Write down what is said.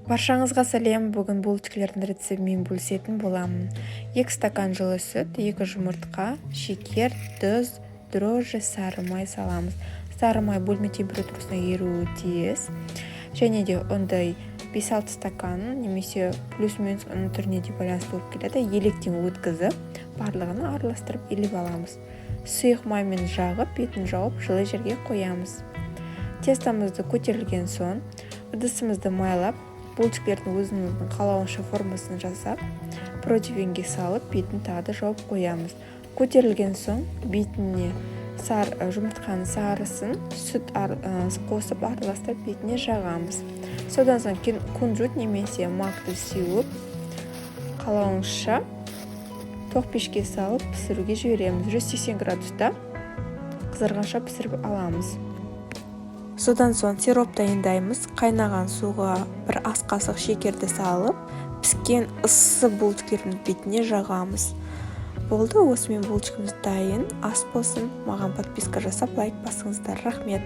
Баршаңызға сәлем. Бүгін булочкалардың рецептімен бөлісетін боламын. 2 стакан жылы сүт, 2 жұмыртқа, шекер, тұз, дрожжи, сары май саламыз. Сары май бөлме температурасына еруі тиіс. Және де ондай 5-6 стакан немесе плюс-минус оның түріне де байланысты болып келеді. Електен өткізіп, барлығын араластырып еліп аламыз. Сұйық маймен жағып, бетін жауып, жылы жерге қоямыз. Тестамызды көтерілген соң, ыдысымызды майлап, булочкалардың өзіміздің қалауынша формасын жасап, противенге салып, бетін тағы да жауып қоямыз. Көтерілген соң, бетіне жұмыртқаның сарысын сүт қосып араластырып, бетіне жағамыз. Содан соң кунжут немесе макты сеуіп, қалауынша тоқ пешке салып пісіруге жібереміз. 180 градуста қызарғанша пісіріп аламыз. Содан соң сироп дайындаймыз. Қайнаған суға бір ас қасық шекерді салып, піскен ыссы булочкалардың бетіне жағамыз. Болды, осымен булочкамыз дайын. Ас болсын. Маған подписка жасап, лайк басыңыздар. Рахмет.